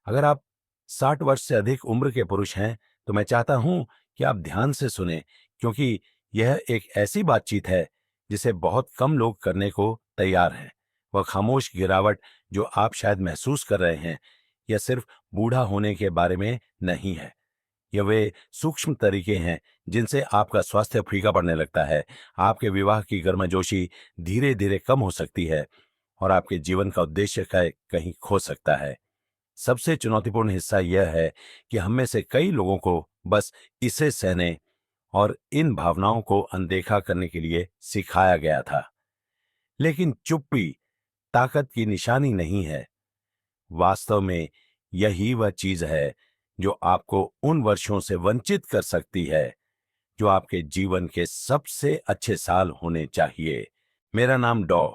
अगर आप 60 वर्ष से अधिक उम्र के पुरुष हैं, तो मैं चाहता हूं कि आप ध्यान से सुनें, क्योंकि यह एक ऐसी बातचीत है जिसे बहुत कम लोग करने को तैयार हैं। वह खामोश गिरावट जो आप शायद महसूस कर रहे हैं, यह सिर्फ बूढ़ा होने के बारे में नहीं है। ये वे सूक्ष्म तरीके हैं जिनसे आपका स्वास्थ्य फीका पड़ने लगता है, आपके विवाह की गर्मजोशी धीरे धीरे कम हो सकती है और आपके जीवन का उद्देश्य कहीं खो सकता है। सबसे चुनौतीपूर्ण हिस्सा यह है कि हम में से कई लोगों को बस इसे सहने और इन भावनाओं को अनदेखा करने के लिए सिखाया गया था। लेकिन चुप्पी ताकत की निशानी नहीं है। वास्तव में यही वह चीज है जो आपको उन वर्षों से वंचित कर सकती है जो आपके जीवन के सबसे अच्छे साल होने चाहिए। मेरा नाम डॉ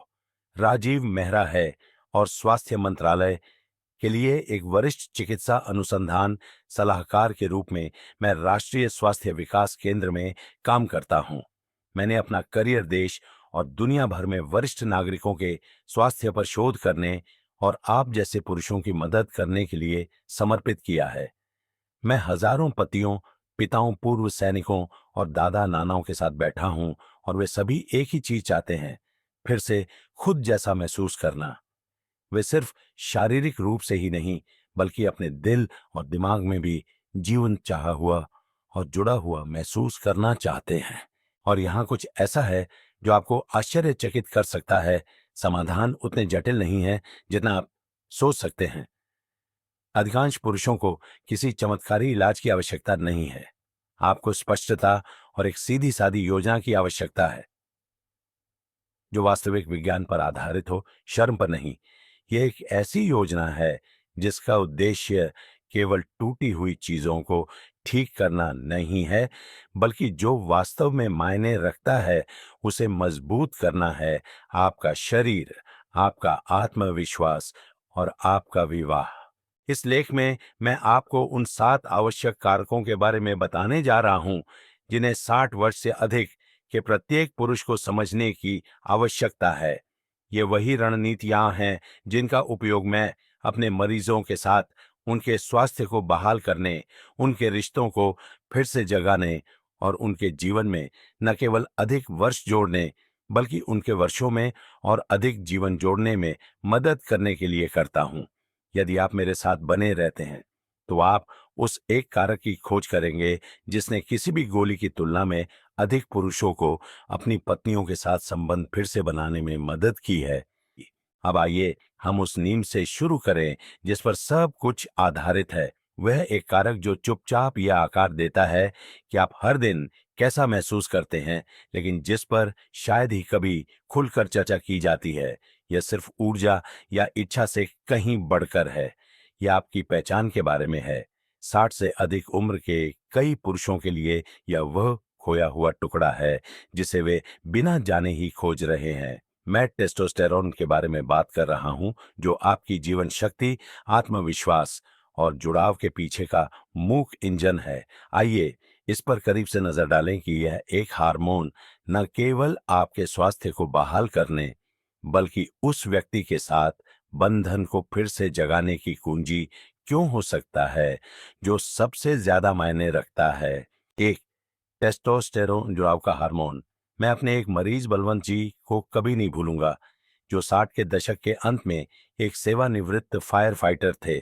राजीव मेहरा है और स्वास्थ्य मंत्रालय के लिए एक वरिष्ठ चिकित्सा अनुसंधान सलाहकार के रूप में मैं राष्ट्रीय स्वास्थ्य विकास केंद्र में काम करता हूं। मैंने अपना करियर देश और दुनिया भर में वरिष्ठ नागरिकों के स्वास्थ्य पर शोध करने और आप जैसे पुरुषों की मदद करने के लिए समर्पित किया है। मैं हजारों पतियों, पिताओं, पूर्व सैनिकों और दादा नानाओं के साथ बैठा हूं और वे सभी एक ही चीज चाहते हैं, फिर से खुद जैसा महसूस करना। वे सिर्फ शारीरिक रूप से ही नहीं, बल्कि अपने दिल और दिमाग में भी जीवन चाहा हुआ और जुड़ा हुआ महसूस करना चाहते हैं। और यहाँ कुछ ऐसा है जो आपको आश्चर्यचकित कर सकता है। समाधान उतने जटिल नहीं है जितना आप सोच सकते हैं। अधिकांश पुरुषों को किसी चमत्कारी इलाज की आवश्यकता नहीं है। आपको स्पष्टता और एक सीधी सादी योजना की आवश्यकता है जो वास्तविक विज्ञान पर आधारित हो, शर्म पर नहीं। यह एक ऐसी योजना है जिसका उद्देश्य केवल टूटी हुई चीजों को ठीक करना नहीं है, बल्कि जो वास्तव में मायने रखता है उसे मजबूत करना है। आपका शरीर, आपका आत्मविश्वास और आपका विवाह। इस लेख में मैं आपको उन 7 आवश्यक कारकों के बारे में बताने जा रहा हूं जिन्हें 60 वर्ष से अधिक के प्रत्येक पुरुष को समझने की आवश्यकता है। ये वही रणनीतियां हैं जिनका उपयोग मैं अपने मरीजों के साथ उनके स्वास्थ्य को बहाल करने, उनके रिश्तों को फिर से जगाने और उनके जीवन में न केवल अधिक वर्ष जोड़ने, बल्कि उनके वर्षों में और अधिक जीवन जोड़ने में मदद करने के लिए करता हूं। यदि आप मेरे साथ बने रहते हैं, तो आप उस एक कारक की खोज करेंगे जिसने किसी भी गोली की तुलना में अधिक पुरुषों को अपनी पत्नियों के साथ संबंध फिर से बनाने में मदद की है। अब आइए हम उस नींव से शुरू करें जिस पर सब कुछ आधारित है। वह एक कारक जो चुपचाप यह आकार देता है कि आप हर दिन कैसा महसूस करते हैं, लेकिन जिस पर शायद ही कभी खुलकर चर्चा की जाती है। यह सिर्फ ऊर्जा या इच्छा से कहीं बढ़कर है। यह आपकी पहचान के बारे में है। 60 से अधिक उम्र के कई पुरुषों के लिए यह वह खोया हुआ टुकड़ा है जिसे वे बिना जाने ही खोज रहे हैं। मैं टेस्टोस्टेरोन के बारे में बात कर रहा हूं, जो आपकी जीवन शक्ति, आत्मविश्वास और जुड़ाव के पीछे का मूक इंजन है। आइए इस पर करीब से नजर डालें कि यह एक हार्मोन न केवल आपके स्वास्थ्य को बहाल करने, बल्कि उस व्यक्ति के साथ बंधन को फिर से जगाने की कुंजी क्यों हो सकता है जो सबसे ज्यादा मायने रखता है। एक, टेस्टोस्टेरोन जुड़ाव का हार्मोन। मैं अपने एक मरीज बलवंत जी को कभी नहीं भूलूंगा, जो 60 के दशक के अंत में एक सेवानिवृत्त फायर फाइटर थे।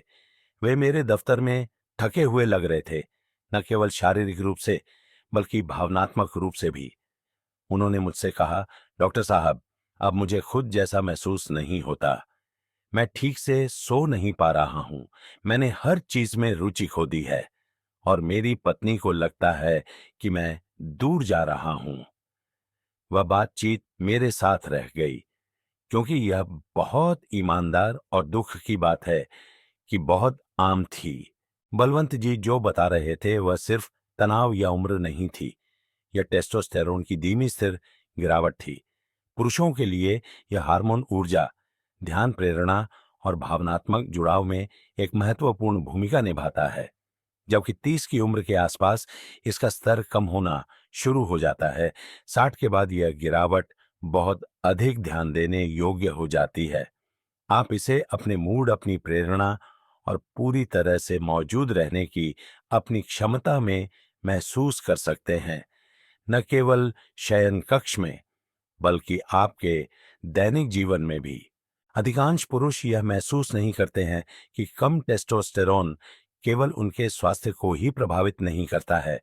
वे मेरे दफ्तर में थके हुए लग रहे थे, न केवल शारीरिक रूप से बल्कि भावनात्मक रूप से भी। उन्होंने मुझसे कहा, डॉक्टर साहब, अब मुझे खुद जैसा महसूस नहीं होता। मैं ठीक से सो नहीं पा रहा हूं। मैंने हर चीज में रुचि खो दी है और मेरी पत्नी को लगता है कि मैं दूर जा रहा हूं। वह बातचीत मेरे साथ रह गई, क्योंकि यह बहुत ईमानदार और दुख की बात है कि बहुत आम थी। बलवंत जी जो बता रहे थे वह सिर्फ तनाव या उम्र नहीं थी, यह टेस्टोस्टेरोन की धीमी स्थिर गिरावट थी। पुरुषों के लिए यह हार्मोन ऊर्जा, ध्यान, प्रेरणा और भावनात्मक जुड़ाव में एक महत्वपूर्ण भूमिका निभाता है। जबकि 30 की उम्र के आसपास इसका स्तर कम होना शुरू हो जाता है, 60 के बाद यह गिरावट बहुत अधिक ध्यान देने योग्य हो जाती है। आप इसे अपने मूड, अपनी प्रेरणा और पूरी तरह से मौजूद रहने की अपनी क्षमता में महसूस कर सकते हैं, न केवल शयन कक्ष में बल्कि आपके दैनिक जीवन में भी। अधिकांश पुरुष यह महसूस नहीं करते हैं कि कम टेस्टोस्टेरोन केवल उनके स्वास्थ्य को ही प्रभावित नहीं करता है,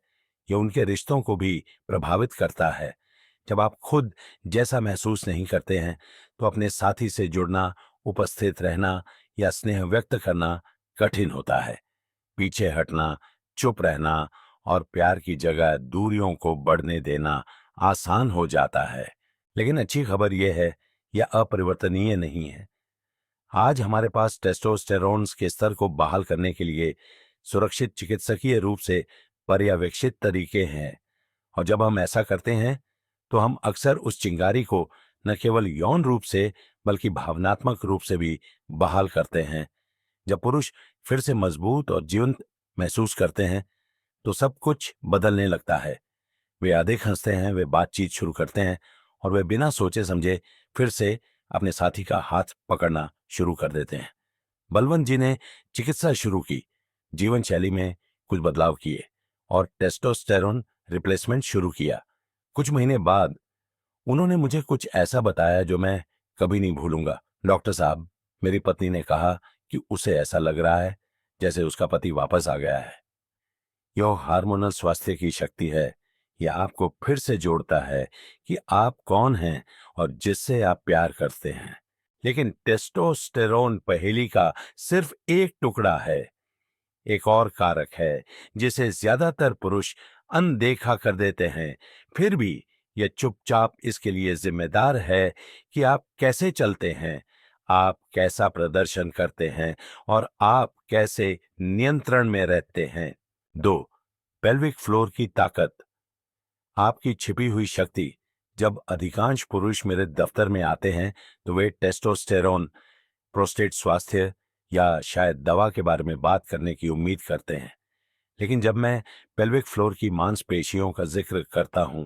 यह उनके रिश्तों को भी प्रभावित करता है। जब आप खुद जैसा महसूस नहीं करते हैं तो अपने साथी से जुड़ना, उपस्थित रहना या स्नेह व्यक्त करना कठिन होता है। पीछे हटना, चुप रहना और प्यार की जगह दूरियों को बढ़ने देना आसान हो जाता है। लेकिन अच्छी खबर यह है, यह अपरिवर्तनीय नहीं है। आज हमारे पास टेस्टोस्टेरोन्स के स्तर को बहाल करने के लिए सुरक्षित चिकित्सकीय रूप से पर्यवेक्षित तरीके हैं, और जब हम ऐसा करते हैं तो हम अक्सर उस चिंगारी को न केवल यौन रूप से बल्कि भावनात्मक रूप से भी बहाल करते हैं। जब पुरुष फिर से मजबूत और जीवंत महसूस करते हैं तो सब कुछ बदलने लगता है। वे अधिक हंसते हैं, वे बातचीत शुरू करते हैं और वे बिना सोचे समझे फिर से अपने साथी का हाथ पकड़ना शुरू कर देते हैं। बलवंत जी ने चिकित्सा शुरू की, जीवन शैली में कुछ बदलाव किए और टेस्टोस्टेरोन रिप्लेसमेंट शुरू किया। कुछ महीने बाद उन्होंने मुझे कुछ ऐसा बताया जो मैं कभी नहीं भूलूंगा। डॉक्टर साहब, मेरी पत्नी ने कहा कि उसे ऐसा लग रहा है जैसे उसका पति वापस आ गया है। यह हार्मोनल स्वास्थ्य की शक्ति है। यह आपको फिर से जोड़ता है कि आप कौन हैं और जिससे आप प्यार करते हैं। लेकिन टेस्टोस्टेरोन पहेली का सिर्फ एक टुकड़ा है। एक और कारक है जिसे ज्यादातर पुरुष अनदेखा कर देते हैं। फिर भी यह चुपचाप इसके लिए जिम्मेदार है कि आप कैसे चलते हैं, आप कैसा प्रदर्शन करते हैं और आप कैसे नियंत्रण में रहते हैं। 2. पेल्विक फ्लोर की ताकत, आपकी छिपी हुई शक्ति। जब अधिकांश पुरुष मेरे दफ्तर में आते हैं तो वे टेस्टोस्टेरोन, प्रोस्टेट स्वास्थ्य या शायद दवा के बारे में बात करने की उम्मीद करते हैं। लेकिन जब मैं पेल्विक फ्लोर की मांसपेशियों का जिक्र करता हूं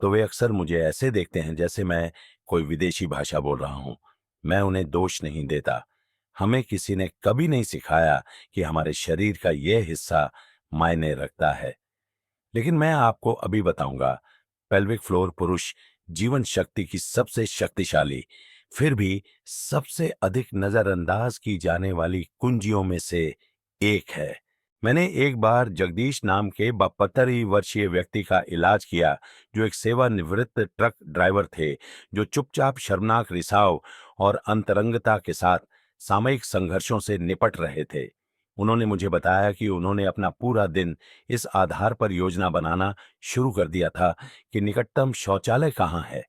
तो वे अक्सर मुझे ऐसे देखते हैं जैसे मैं कोई विदेशी भाषा बोल रहा हूं। मैं उन्हें दोष नहीं देता। हमें किसी ने कभी नहीं सिखाया कि हमारे शरीर का यह हिस्सा मायने रखता है। लेकिन मैं आपको अभी बताऊंगा, पेल्विक फ्लोर पुरुष जीवन शक्ति की सबसे शक्तिशाली, फिर भी सबसे अधिक नजरअंदाज की जाने वाली कुंजियों में से एक है। मैंने एक बार जगदीश नाम के 72 वर्षीय व्यक्ति का इलाज किया, जो एक सेवानिवृत्त ट्रक ड्राइवर थे, जो चुपचाप शर्मनाक रिसाव और अंतरंगता के साथ सामयिक संघर्षों से निपट रहे थे। उन्होंने मुझे बताया कि उन्होंने अपना पूरा दिन इस आधार पर योजना बनाना शुरू कर दिया था कि निकटतम शौचालय कहाँ है।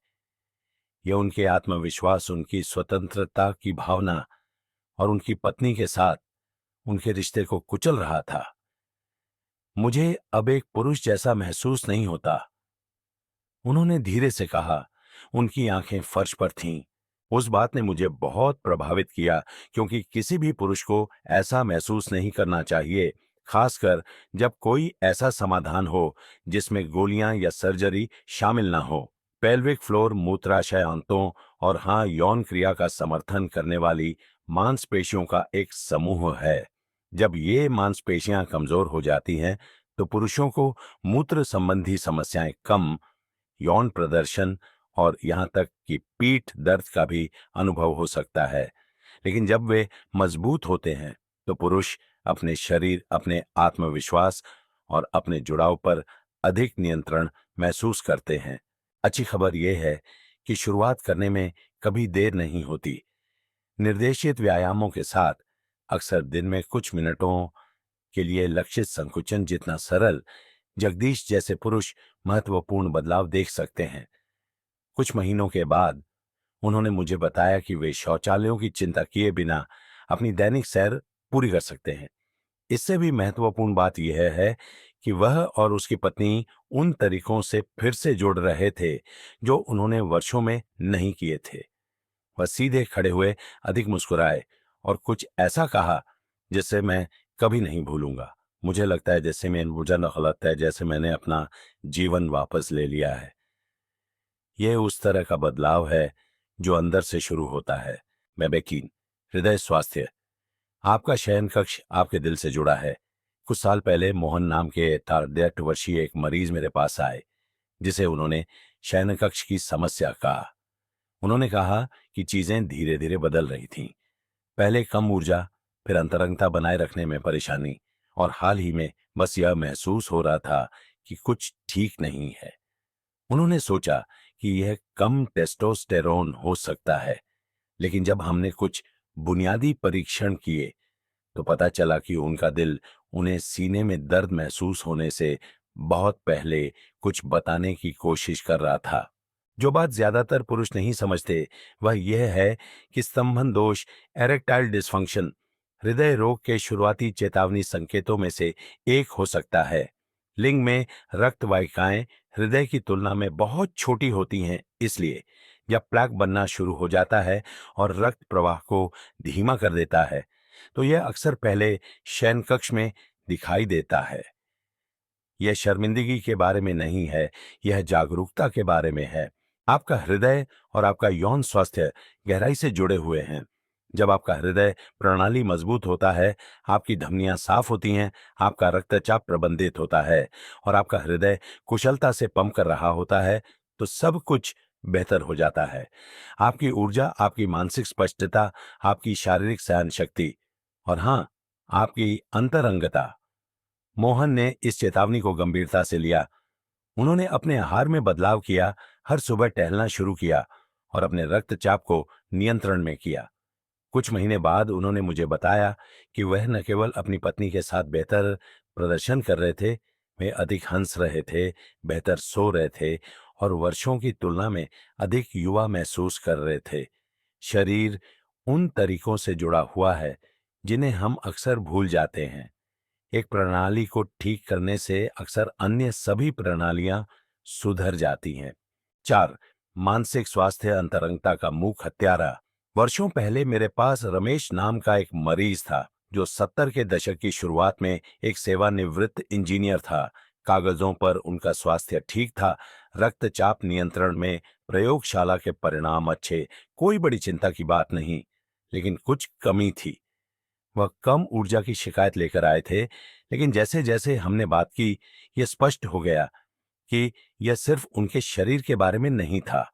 यह उनके आत्मविश्वास, उनकी स्वतंत्रता की भावना और उनकी पत्नी के साथ उनके रिश्ते को कुचल रहा था। मुझे अब एक पुरुष जैसा महसूस नहीं होता, उन्होंने धीरे से कहा। उनकी आंखें फर्श पर थीं। उस बात ने मुझे बहुत प्रभावित किया, क्योंकि किसी भी पुरुष को ऐसा महसूस नहीं करना चाहिए, खासकर जब कोई ऐसा समाधान हो जिसमें गोलियां या सर्जरी शामिल ना हो। पेल्विक फ्लोर मूत्राशय अंतों और हाँ, यौन क्रिया का समर्थन करने वाली मांसपेशियों का एक समूह है। जब ये मांसपेशियां कमजोर हो जाती हैं तो पुरुषों को मूत्र संबंधी समस्याएं कम, यौन प्रदर्शन और यहां तक कि पीठ दर्द का भी अनुभव हो सकता है। लेकिन जब वे मजबूत होते हैं तो पुरुष अपने शरीर, अपने आत्मविश्वास और अपने जुड़ाव पर अधिक नियंत्रण महसूस करते हैं। अच्छी खबर यह है कि शुरुआत करने में कभी देर नहीं होती। निर्देशित व्यायामों के साथ अक्सर दिन में कुछ मिनटों के लिए लक्षित संकुचन जितना सरल, जगदीश जैसे पुरुष महत्वपूर्ण बदलाव देख सकते हैं। कुछ महीनों के बाद उन्होंने मुझे बताया कि वे शौचालयों की चिंता किए बिना अपनी दैनिक सैर पूरी कर सकते हैं। इससे भी महत्वपूर्ण बात यह है कि वह और उसकी पत्नी उन तरीकों से फिर से जुड़ रहे थे जो उन्होंने वर्षों में नहीं किए थे। वह सीधे खड़े हुए, अधिक मुस्कुराए और कुछ ऐसा कहा जिससे मैं कभी नहीं भूलूंगा। मुझे लगता है जैसे मुझे गलत है, जैसे मैंने अपना जीवन वापस ले लिया है। यह उस तरह का बदलाव है जो अंदर से शुरू होता है। मैं बेकीन, हृदय स्वास्थ्य आपका शयन कक्ष आपके दिल से जुड़ा है। कुछ साल पहले मोहन नाम के 63 वर्षीय एक मरीज मेरे पास आए, जिसे उन्होंने शयन कक्ष की समस्या कहा। उन्होंने कहा कि चीजें धीरे धीरे बदल रही थीं। पहले कम ऊर्जा, फिर अंतरंगता बनाए रखने में परेशानी, और हाल ही में बस यह महसूस हो रहा था कि कुछ ठीक नहीं है। उन्होंने सोचा कि यह कम टेस्टोस्टेरोन हो सकता है, लेकिन जब हमने कुछ बुनियादी परीक्षण किए तो पता चला कि उनका दिल उन्हें सीने में दर्द महसूस होने से बहुत पहले कुछ बताने की कोशिश कर रहा था। जो बात ज्यादातर पुरुष नहीं समझते वह यह है कि स्तंभन दोष, एरेक्टाइल डिस्फंक्शन, हृदय रोग के शुरुआती चेतावनी संकेतों में से एक हो सकता है। लिंग में रक्त वाहिकाएं हृदय की तुलना में बहुत छोटी होती हैं, इसलिए जब प्लेक बनना शुरू हो जाता है और रक्त प्रवाह को धीमा कर देता है, तो यह अक्सर पहले शयन कक्ष में दिखाई देता है। यह शर्मिंदगी के बारे में नहीं है, यह जागरूकता के बारे में है। आपका हृदय और आपका यौन स्वास्थ्य गहराई से जुड़े हुए हैं। जब आपका हृदय प्रणाली मजबूत होता है, आपकी धमनियां साफ होती हैं, आपका रक्तचाप प्रबंधित होता है और आपका हृदय कुशलता से पंप कर रहा होता है, तो सब कुछ बेहतर हो जाता है। आपकी ऊर्जा, आपकी मानसिक स्पष्टता, आपकी शारीरिक सहन शक्ति और हाँ, आपकी अंतरंगता। मोहन ने इस चेतावनी को गंभीरता से लिया। उन्होंने अपने आहार में बदलाव किया, हर सुबह टहलना शुरू किया और अपने रक्तचाप को नियंत्रण में किया। कुछ महीने बाद उन्होंने मुझे बताया कि वह न केवल अपनी पत्नी के साथ बेहतर प्रदर्शन कर रहे थे, वे अधिक हंस रहे थे, बेहतर सो रहे थे और वर्षों की तुलना में अधिक युवा महसूस कर रहे थे। शरीर उन तरीकों से जुड़ा हुआ है जिन्हें हम अक्सर भूल जाते हैं। एक प्रणाली को ठीक करने से अक्सर अन्य सभी प्रणालियां सुधर जाती हैं। 4. मानसिक स्वास्थ्य अंतरंगता का मूक हत्यारा। वर्षों पहले मेरे पास रमेश नाम का एक मरीज था, जो 70 के दशक की शुरुआत में एक सेवानिवृत्त इंजीनियर था। कागजों पर उनका स्वास्थ्य ठीक था, रक्तचाप नियंत्रण में, प्रयोगशाला के परिणाम अच्छे, कोई बड़ी चिंता की बात नहीं। लेकिन कुछ कमी थी। वह कम ऊर्जा की शिकायत लेकर आए थे, लेकिन जैसे जैसे हमने बात की, यह स्पष्ट हो गया कि यह सिर्फ उनके शरीर के बारे में नहीं था।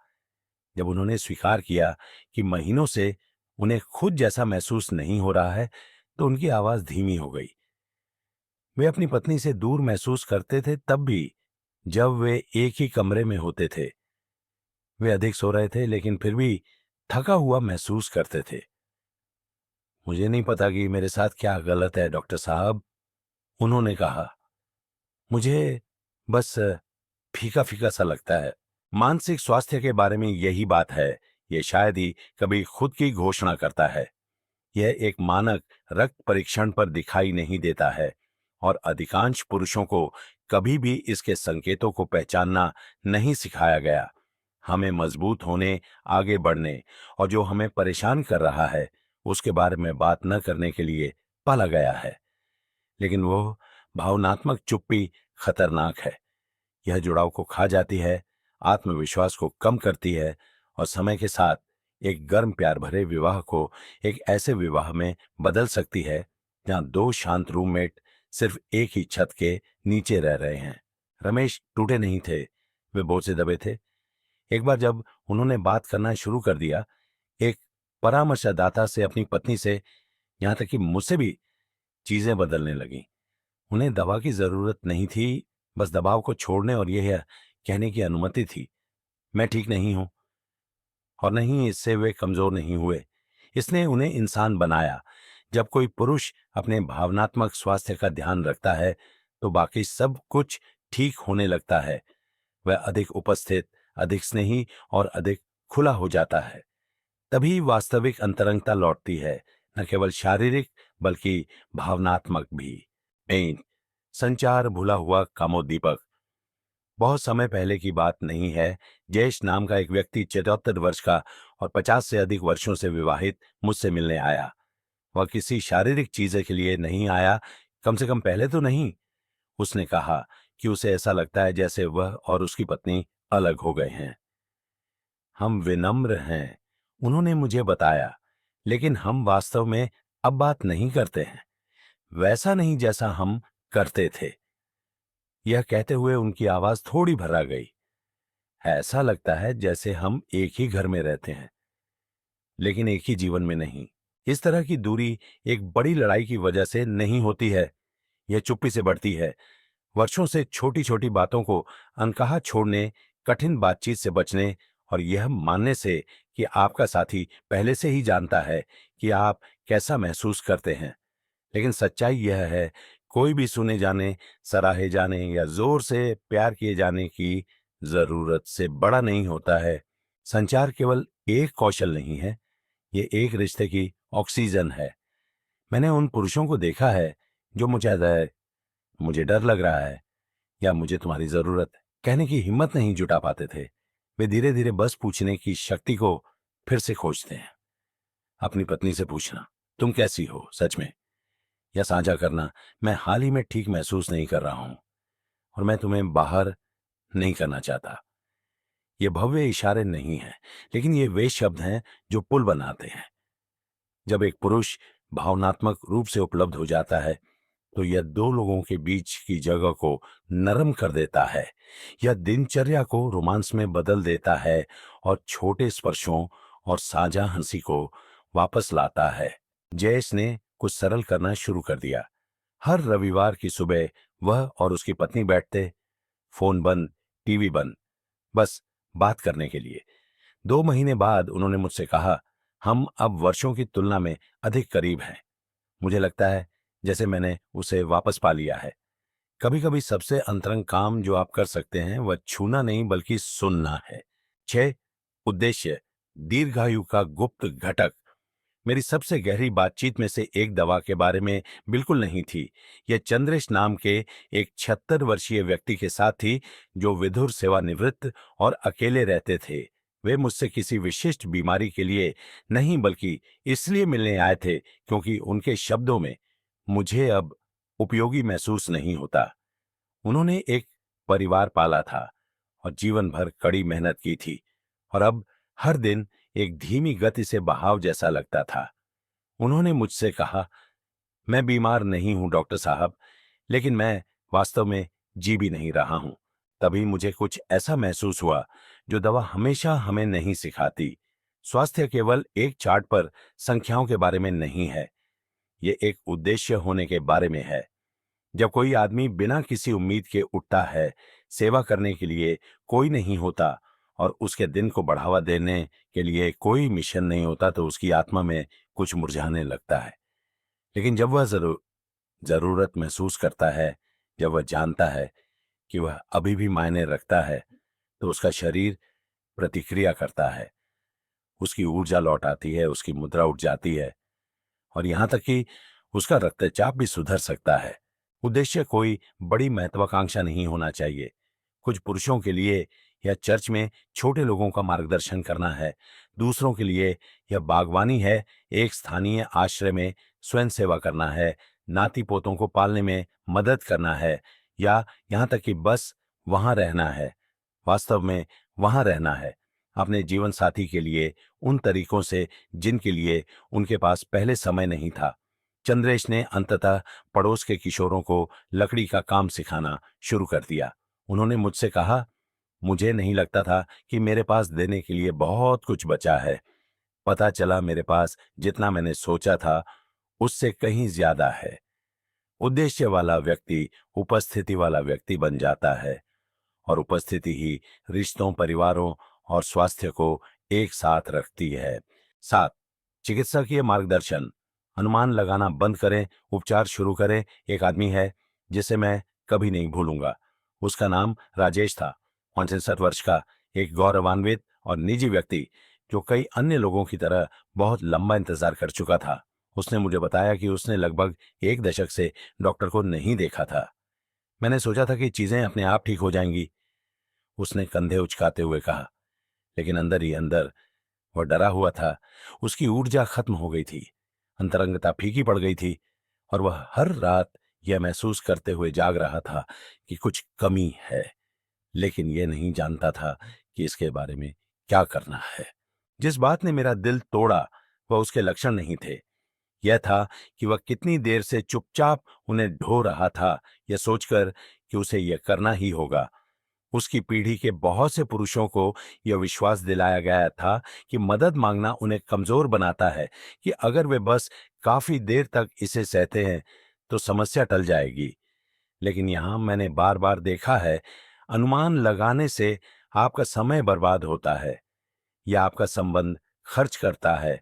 जब उन्होंने स्वीकार किया कि महीनों से उन्हें खुद जैसा महसूस नहीं हो रहा है, तो उनकी आवाज धीमी हो गई। वे अपनी पत्नी से दूर महसूस करते थे तब भी, जब वे एक ही कमरे में होते थे। वे अधिक सो रहे थे, लेकिन फिर भी थका हुआ महसूस करते थे। मुझे नहीं पता कि मेरे साथ क्या गलत है डॉक्टर साहब, उन्होंने कहा। मुझे बस फीका फीका सा लगता है। मानसिक स्वास्थ्य के बारे में यही बात है। ये शायद ही कभी खुद की घोषणा करता है। यह एक मानक रक्त परीक्षण पर दिखाई नहीं देता है और अधिकांश पुरुषों को कभी भी इसके संकेतों को पहचानना नहीं सिखाया गया। हमें मजबूत होने, आगे बढ़ने और जो हमें परेशान कर रहा है उसके बारे में बात न करने के लिए पाला गया है। लेकिन वो भावनात्मक चुप्पी खतरनाक है। यह जुड़ाव को खा जाती है, आत्मविश्वास को कम करती है और समय के साथ एक गर्म प्यार भरे विवाह को एक ऐसे विवाह में बदल सकती है जहां दो शांत रूममेट सिर्फ एक ही छत के नीचे रह रहे हैं। रमेश टूटे नहीं थे, वे बोझ से दबे थे। एक बार जब उन्होंने बात करना शुरू कर दिया, एक परामर्शदाता से, अपनी पत्नी से, यहां तक कि मुझसे भी, चीजें बदलने लगीं। उन्हें दवा की जरूरत नहीं थी, बस दबाव को छोड़ने और यह कहने की अनुमति थी, मैं ठीक नहीं हूं। और नहीं, इससे वे कमजोर नहीं हुए, इसने उन्हें इंसान बनाया। जब कोई पुरुष अपने भावनात्मक स्वास्थ्य का ध्यान रखता है तो बाकी सब कुछ ठीक होने लगता है। वह अधिक उपस्थित, अधिक स्नेही और अधिक खुला हो जाता है। तभी वास्तविक अंतरंगता लौटती है, न केवल शारीरिक बल्कि भावनात्मक भी। पेन, संचार भूला हुआ कामोद्दीपक। बहुत समय पहले की बात नहीं है, जयेश नाम का एक व्यक्ति 74 वर्ष का और 50 से अधिक वर्षों से विवाहित मुझसे मिलने आया। वह किसी शारीरिक चीज के लिए नहीं आया, कम से कम पहले तो नहीं। उसने कहा कि उसे ऐसा लगता है जैसे वह और उसकी पत्नी अलग हो गए हैं। हम विनम्र हैं, उन्होंने मुझे बताया, लेकिन हम वास्तव में अब बात नहीं करते हैं, वैसा नहीं जैसा हम करते थे। यह कहते हुए उनकी आवाज थोड़ी भर्रा गई। ऐसा लगता है जैसे हम एक ही घर में रहते हैं, लेकिन एक ही जीवन में नहीं। इस तरह की दूरी एक बड़ी लड़ाई की वजह से नहीं होती है, यह चुप्पी से बढ़ती है। वर्षों से छोटी छोटी बातों को अनकहा छोड़ने, कठिन बातचीत से बचने और यह मानने से कि आपका साथी पहले से ही जानता है कि आप कैसा महसूस करते हैं। लेकिन सच्चाई यह है, कोई भी सुने जाने, सराहे जाने या जोर से प्यार किए जाने की जरूरत से बड़ा नहीं होता है। संचार केवल एक कौशल नहीं है, ये एक रिश्ते की ऑक्सीजन है। मैंने उन पुरुषों को देखा है जो मुझे डर लग रहा है या मुझे तुम्हारी जरूरत है कहने की हिम्मत नहीं जुटा पाते थे। वे धीरे धीरे बस पूछने की शक्ति को फिर से खोजते हैं। अपनी पत्नी से पूछना, तुम कैसी हो सच में, या साझा करना, मैं हाल ही में ठीक महसूस नहीं कर रहा हूं और मैं तुम्हें बाहर नहीं करना चाहता। ये भव्य इशारे नहीं हैं, लेकिन ये वे शब्द हैं जो पुल बनाते हैं। जब एक पुरुष भावनात्मक रूप से उपलब्ध हो जाता है तो यह दो लोगों के बीच की जगह को नरम कर देता है। यह दिनचर्या को रोमांस में बदल देता है और छोटे स्पर्शों और साझा हंसी को वापस लाता है। जयेश ने कुछ सरल करना शुरू कर दिया। हर रविवार की सुबह वह और उसकी पत्नी बैठते, फोन बंद, टीवी बंद, बस बात करने के लिए। 2 महीने बाद उन्होंने मुझसे कहा, हम अब वर्षों की तुलना में अधिक करीब हैं। मुझे लगता है जैसे मैंने उसे वापस पा लिया है। कभी कभी सबसे अंतरंग काम जो आप कर सकते हैं वह छूना नहीं बल्कि सुनना है। 6 उद्देश्य, दीर्घायु का गुप्त घटक। मेरी सबसे गहरी बातचीत में से एक दवा के बारे में बिल्कुल नहीं थी। यह चंद्रेश नाम के एक 76 वर्षीय व्यक्ति के साथ थी जो विधुर सेवानिवृत्त और अकेले रहते थे। वे मुझसे किसी विशिष्ट बीमारी के लिए नहीं बल्कि इसलिए मिलने आए थे क्योंकि उनके शब्दों में मुझे अब उपयोगी महसूस नहीं होता। उन्होंने एक परिवार पाला था और जीवन भर कड़ी मेहनत की थी और अब हर दिन एक धीमी गति से बहाव जैसा लगता था। उन्होंने मुझसे कहा, मैं बीमार नहीं हूं डॉक्टर साहब, लेकिन मैं वास्तव में जी भी नहीं रहा हूं। तभी मुझे कुछ ऐसा महसूस हुआ जो दवा हमेशा हमें नहीं सिखाती। स्वास्थ्य केवल एक चार्ट पर संख्याओं के बारे में नहीं है, ये एक उद्देश्य होने के बारे में है। जब कोई आदमी बिना किसी उम्मीद के उठता है, सेवा करने के लिए कोई नहीं होता और उसके दिन को बढ़ावा देने के लिए कोई मिशन नहीं होता, तो उसकी आत्मा में कुछ मुरझाने लगता है। लेकिन जब वह जरूरत महसूस करता है, जब वह जानता है कि वह अभी भी मायने रखता है, तो उसका शरीर प्रतिक्रिया करता है, उसकी ऊर्जा लौट आती है, उसकी मुद्रा उठ जाती है और यहां तक कि उसका रक्तचाप भी सुधर सकता है। उद्देश्य कोई बड़ी महत्वाकांक्षा नहीं होना चाहिए। कुछ पुरुषों के लिए यह चर्च में छोटे लोगों का मार्गदर्शन करना है, दूसरों के लिए यह बागवानी है, एक स्थानीय आश्रय में स्वयं सेवा करना है, नाती पोतों को पालने में मदद करना है या यहां तक कि बस वहां रहना है। वास्तव में वहां रहना है अपने जीवन साथी के लिए उन तरीकों से जिनके लिए उनके पास पहले समय नहीं था। चंद्रेश ने अंततः पड़ोस के किशोरों को लकड़ी का काम सिखाना शुरू कर दिया। उन्होंने मुझसे कहा, मुझे नहीं लगता था कि मेरे पास देने के लिए बहुत कुछ बचा है। पता चला मेरे पास जितना मैंने सोचा था उससे कहीं ज्यादा है। उद्देश्य वाला व्यक्ति उपस्थिति वाला व्यक्ति बन जाता है और उपस्थिति ही रिश्तों, परिवारों और स्वास्थ्य को एक साथ रखती है। 7 चिकित्सकीय मार्गदर्शन। अनुमान लगाना बंद करें, उपचार शुरू करें। एक आदमी है जिसे मैं कभी नहीं भूलूंगा। उसका नाम राजेश था, 65 वर्ष का, एक गौरवान्वित और निजी व्यक्ति जो कई अन्य लोगों की तरह बहुत लंबा इंतजार कर चुका था। उसने मुझे बताया कि उसने लगभग 1 दशक से डॉक्टर को नहीं देखा था। मैंने सोचा था कि चीजें अपने आप ठीक हो जाएंगी, उसने कंधे उचकाते हुए कहा, लेकिन अंदर ही अंदर वह डरा हुआ था। उसकी ऊर्जा खत्म हो गई थी, अंतरंगता फीकी पड़ गई थी और वह हर रात यह महसूस करते हुए जाग रहा था कि कुछ कमी है, लेकिन यह नहीं जानता था कि इसके बारे में क्या करना है। जिस बात ने मेरा दिल तोड़ा वह उसके लक्षण नहीं थे, यह था कि वह कितनी देर से चुपचाप उन्हें ढो रहा था, यह सोचकर कि उसे यह करना ही होगा। उसकी पीढ़ी के बहुत से पुरुषों को यह विश्वास दिलाया गया था कि मदद मांगना उन्हें कमजोर बनाता है, कि अगर वे बस काफी देर तक इसे सहते हैं तो समस्या टल जाएगी। लेकिन यहां मैंने बार बार देखा है, अनुमान लगाने से आपका समय बर्बाद होता है या आपका संबंध खर्च करता है,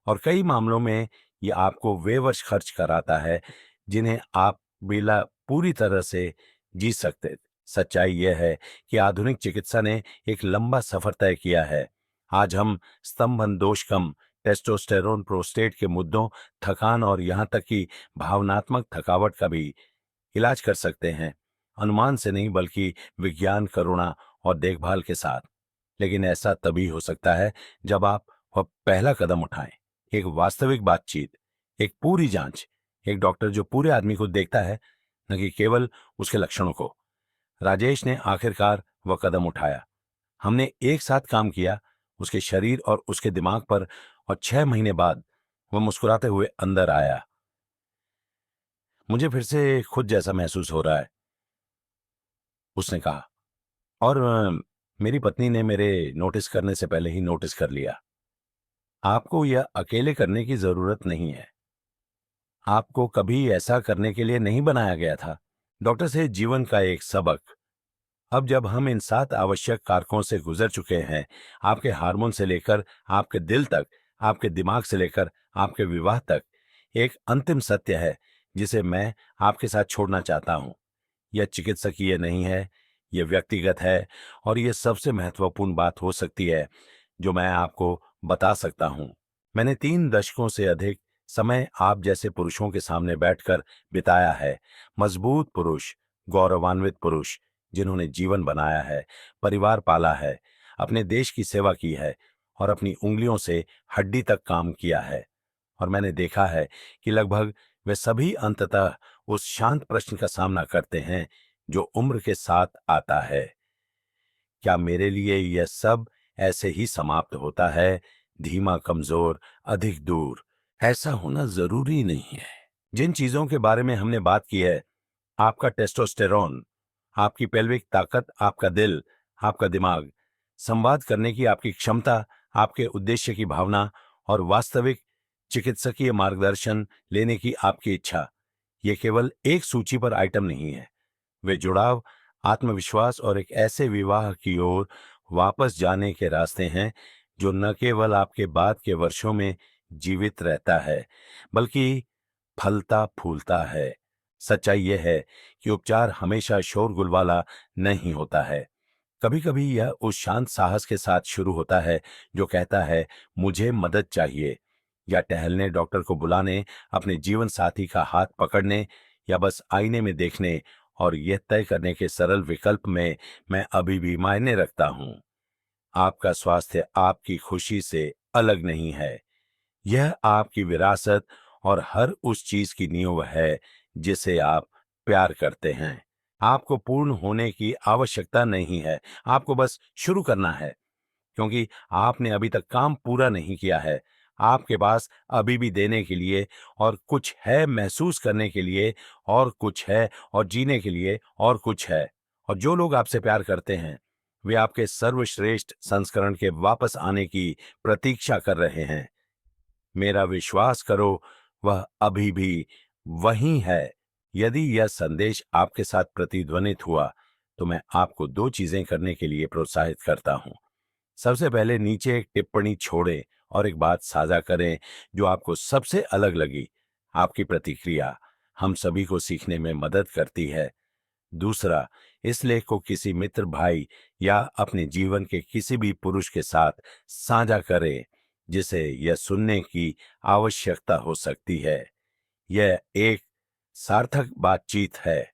और कई मामलों में ये आपको वे वर्ष खर्च कराता है जिन्हें आप बिला पूरी तरह से जी सकते। सच्चाई यह है कि आधुनिक चिकित्सा ने एक लंबा सफर तय किया है। आज हम स्तंभन दोष कम, टेस्टोस्टेरोन, प्रोस्टेट के मुद्दों, थकान और यहां तक कि भावनात्मक थकावट का भी इलाज कर सकते हैं, अनुमान से नहीं बल्कि विज्ञान, करुणा और देखभाल के साथ। लेकिन ऐसा तभी हो सकता है जब आप वह पहला कदम उठाएं, एक वास्तविक बातचीत, एक पूरी जांच, एक डॉक्टर जो पूरे आदमी को देखता है, न कि केवल उसके लक्षणों को। राजेश ने आखिरकार वह कदम उठाया। हमने एक साथ काम किया, उसके शरीर और उसके दिमाग पर, और 6 महीने बाद वह मुस्कुराते हुए अंदर आया। मुझे फिर से खुद जैसा महसूस हो रहा है, उसने कहा, और मेरी पत्नी ने मेरे नोटिस करने से पहले ही नोटिस कर लिया। आपको यह अकेले करने की जरूरत नहीं है। आपको कभी ऐसा करने के लिए नहीं बनाया गया था। डॉक्टर से जीवन का एक सबक। अब जब हम इन 7 आवश्यक कारकों से गुजर चुके हैं, आपके हार्मोन से लेकर आपके दिल तक, आपके दिमाग से लेकर आपके विवाह तक, एक अंतिम सत्य है जिसे मैं आपके साथ छोड़ना चाहता हूं। यह चिकित्सकीय नहीं है, यह व्यक्तिगत है, और यह सबसे महत्वपूर्ण बात हो सकती है जो मैं आपको बता सकता हूं। मैंने 3 दशकों से अधिक समय आप जैसे पुरुषों के सामने बैठकर बिताया है। मजबूत पुरुष, गौरवान्वित पुरुष, जिन्होंने जीवन बनाया है, परिवार पाला है, अपने देश की सेवा की है और अपनी उंगलियों से हड्डी तक काम किया है। और मैंने देखा है कि लगभग वे सभी अंततः उस शांत प्रश्न का सामना करते हैं जो उम्र के साथ आता है, क्या मेरे लिए यह सब ऐसे ही समाप्त होता है? धीमा, कमजोर, अधिक दूर। ऐसा होना जरूरी नहीं है। जिन चीजों के बारे में हमने बात की है, आपका टेस्टोस्टेरोन, आपकी पेल्विक ताकत, आपका दिल, आपका दिमाग, संवाद करने की आपकी क्षमता, आपके उद्देश्य की भावना और वास्तविक चिकित्सकीय मार्गदर्शन लेने की आपकी इच्छा, ये केवल एक सूची पर आइटम नहीं है। वे जुड़ाव, आत्मविश्वास और एक ऐसे विवाह की ओर वापस जाने के रास्ते हैं जो न केवल आपके बाद के वर्षों में जीवित रहता है, बल्कि फलता फूलता है। सच्चाई यह है कि उपचार हमेशा शोरगुल वाला नहीं होता है। कभी कभी यह उस शांत साहस के साथ शुरू होता है जो कहता है, मुझे मदद चाहिए, या टहलने, डॉक्टर को बुलाने, अपने जीवन साथी का हाथ पकड़ने, या बस आईने में देखने और यह तय करने के सरल विकल्प में मैं अभी भी मायने रखता हूं। आपका स्वास्थ्य आपकी खुशी से अलग नहीं है। यह आपकी विरासत और हर उस चीज की नींव है जिसे आप प्यार करते हैं। आपको पूर्ण होने की आवश्यकता नहीं है, आपको बस शुरू करना है, क्योंकि आपने अभी तक काम पूरा नहीं किया है। आपके पास अभी भी देने के लिए और कुछ है, महसूस करने के लिए और कुछ है, और जीने के लिए और कुछ है। और जो लोग आपसे प्यार करते हैं, वे आपके सर्वश्रेष्ठ संस्करण के वापस आने की प्रतीक्षा कर रहे हैं। मेरा विश्वास करो, वह अभी भी वहीं है। यदि यह संदेश आपके साथ प्रतिध्वनित हुआ, तो मैं आपको 2 चीजें करने के लिए प्रोत्साहित करता हूं। सबसे पहले, नीचे एक टिप्पणी छोड़ें और एक बात साझा करें जो आपको सबसे अलग लगी। आपकी प्रतिक्रिया हम सभी को सीखने में मदद करती है। दूसरा, इस लेख को किसी मित्र, भाई या अपने जीवन के किसी भी पुरुष के साथ साझा करें जिसे यह सुनने की आवश्यकता हो सकती है। यह एक सार्थक बातचीत है।